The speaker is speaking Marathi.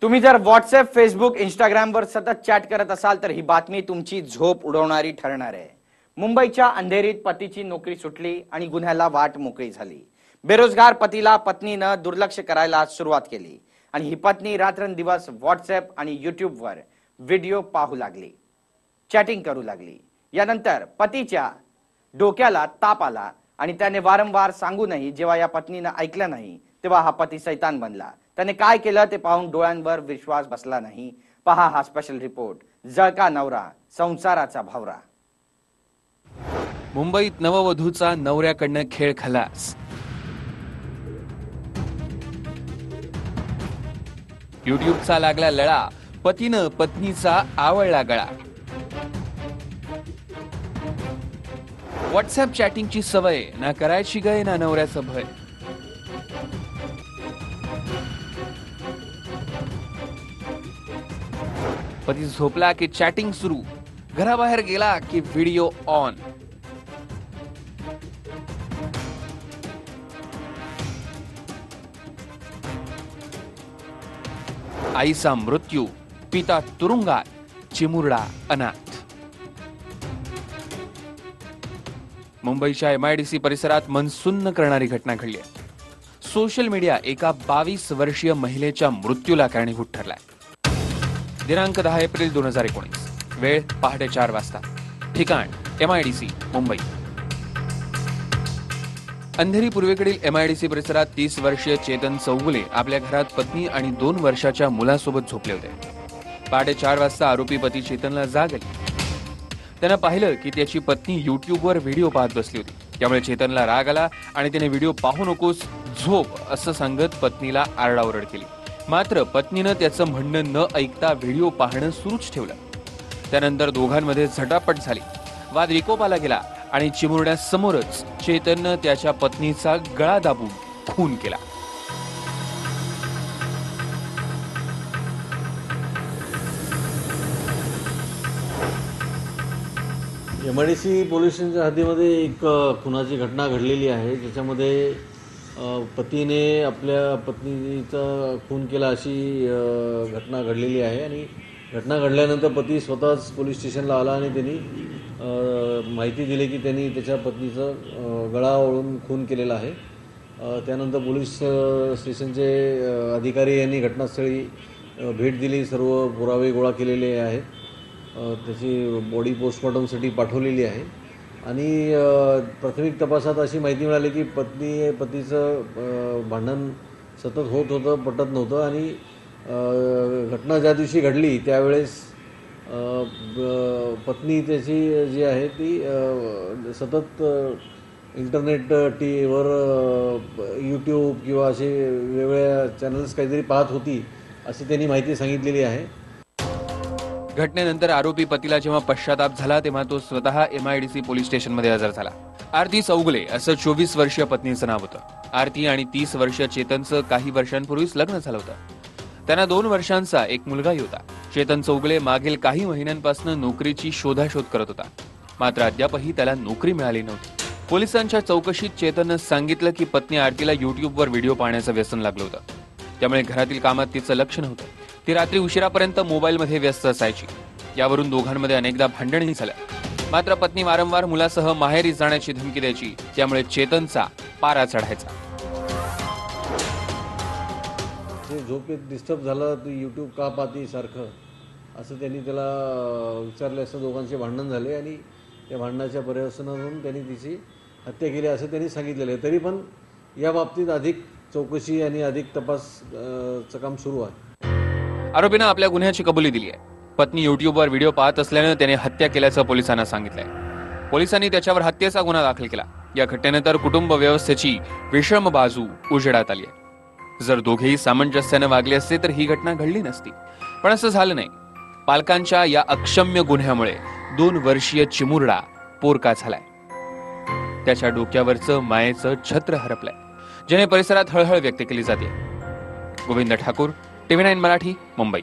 तुम्ही जर व्हॉट्सअप, फेसबुक, इंस्टाग्रामवर सतत चॅट करत असाल तर ही बातमी तुमची झोप उडवणारी ठरणार आहे। मुंबईच्या अंधेरीत पतीची नोकरी सुटली आणि गुन्ह्याला वाट मोकळी झाली। बेरोजगार पतीला पत्नीनं दुर्लक्ष करायला सुरुवात केली आणि ही पत्नी रात्रंदिवस व्हॉट्सअप आणि यूट्यूबवर व्हिडिओ पाहू लागली, चॅटिंग करू लागली। यानंतर पतीच्या डोक्याला ताप आला आणि त्याने वारंवार सांगूनही जेव्हा या पत्नीनं ऐकलं नाही तेव्हा हा पती शैतान बनला। त्याने काय केलं ते पाहून डोळ्यांवर विश्वास बसला नाही। पहा हा स्पेशल रिपोर्ट, जळका नवरा संसाराचा भावरा। मुंबईत नववधूचा नवऱ्याकडनं खेळ खलास। युट्यूबचा लागला लळा, पतीनं पत्नीचा आवळला गळा। व्हॉट्सअप चॅटिंगची सवय, ना करायची गय ना नवऱ्याचं भय। पती झोपला की चॅटिंग सुरू, घराबाहेर गेला की व्हिडिओ ऑन। आईचा मृत्यू, पिता तुरुंगात, चिमुरडा अनाथ। मुंबईच्या MIDC परिसरात मन सुन्न करणारी घटना घडली आहे। सोशल मीडिया एका 22 वर्षीय महिलेच्या मृत्यूला कारणीभूत ठरलाय। दिनांक 10 एप्रिल 2019, वेळ पहाटे 4 वाजता, ठिकाण MIDC मुंबई। अंधेरी पूर्वेकडील MIDC परिसरात 30 वर्षीय चेतन चौगुले आपल्या घरात पत्नी आणि 2 वर्षाच्या मुलासोबत झोपले होते। पहाटे 4 वाजता आरोपी पती चेतनला जाग आली। त्यानं पाहिलं की त्याची पत्नी युट्यूबवर व्हिडिओ पाहत बसली होती। त्यामुळे चेतनला राग आला आणि त्याने व्हिडिओ पाहू नकोस, झोप असं सांगत पत्नीला आरडाओरड केली। मात्र पत्नीनं त्याचं म्हणणं न ऐकता व्हिडिओ पाहणं सुरूच ठेवलं। त्यानंतर दोघांमध्ये झटापट झाली, वाद विकोपाला गेला आणि चिमुरड्यासमोरच चेतननं त्याच्या पत्नीचा गळा दाबून खून केला। MIDC पोलीस स्टेशनच्या हद्दीमध्ये एक खुनाची घटना घडलेली आहे, ज्याच्यामध्ये पतीने आपल्या पत्नीचा खून केला अशी घटना घडलेली आहे। आणि घटना घडल्यानंतर पती स्वतःच पोलीस स्टेशनला आला आणि त्यांनी माहिती दिली की त्यांनी त्याच्या पत्नीचं गळा ओळून खून केलेला आहे। त्यानंतर पोलीस स्टेशनचे अधिकारी यांनी घटनास्थळी भेट दिली, सर्व पुरावे गोळा केलेले आहेत, त्याची बॉडी पोस्टमॉर्टमसाठी पाठवलेली आहे। आणि प्राथमिक तपासात अशी माहिती मिळाली की पतीचं भांडण सतत होत होतं, पटत नव्हतं। आणि घटना ज्या दिवशी घडली त्यावेळेस पत्नी त्याची जी आहे ती सतत इंटरनेट वर यूट्यूब किंवा असे वेगवेगळ्या चॅनल्स काहीतरी पाहत होती अशी त्यांनी माहिती सांगितलेली आहे। घटनेनंतर आरोपी पतीला जेव्हा पश्चाताप झाला तेव्हा तो स्वतः MIDC पोलीस स्टेशनमध्ये हजर झाला। आरती चौगुले असं 24 वर्षीय पत्नीचं नाव होतं। आरती आणि 30 वर्षीय चेतनचं काही वर्षांपूर्वीच लग्न झालं होतं। त्यांना 2 वर्षांचा एक मुलगाही होता। चेतन चौगुले मागील काही महिन्यांपासून नोकरीची शोधाशोध करत होता, मात्र अद्यापही त्याला नोकरी मिळाली नव्हती। पोलिसांच्या चौकशीत चेतननं सांगितलं की पत्नी आरतीला युट्यूबवर व्हिडिओ पाहण्याचं व्यसन लागलं होतं। त्यामुळे घरातील कामात तिचं लक्ष नव्हतं। ती रात्री उशिरापर्यंत मोबाईलमध्ये व्यस्त असायची। यावरून दोघांमध्ये अनेकदा भांडणही झालं। मात्र पत्नी वारंवार मुलासह माहेरी जाण्याची धमकी द्यायची, त्यामुळे चेतनचा पारा चढायचा। झोपेत डिस्टर्ब झालं, तू यूट्यूब का पाहती सारखं असं त्यांनी त्याला विचारले असता दोघांचे भांडण झाले आणि त्या भांडणाच्या पर्यवसानातून त्यांनी तिची हत्या केली असं त्यांनी सांगितलेलं आहे। तरी पण या बाबतीत अधिक चौकशी आणि अधिक तपासचं काम सुरू आहे। आरोपीनं आपल्या गुन्ह्याची कबुली दिली आहे। पत्नी युट्यूबवर व्हिडिओ पाहत असल्यानं त्याने हत्या केल्याचं पोलिसांना सांगितलंय। पोलिसांनी त्याच्यावर हत्येचा गुन्हा दाखल केला। या घटनेनंतर कुटुंब व्यवस्थेची विषम बाजू उजेडात आली आहे। जर दोघेही सामंजस्यानं वागले असते तर ही घटना घडली नसती, पण असं झालं नाही। पालकांच्या या अक्षम्य गुन्ह्यामुळे 2 वर्षीय चिमुरडा पोरका झालाय। त्याच्या डोक्यावरचं मायेचं छत्र हरपलंय, ज्याने परिसरात हळहळ व्यक्त केली जाते। गोविंद ठाकूर, TV9 मराठी, मुंबई।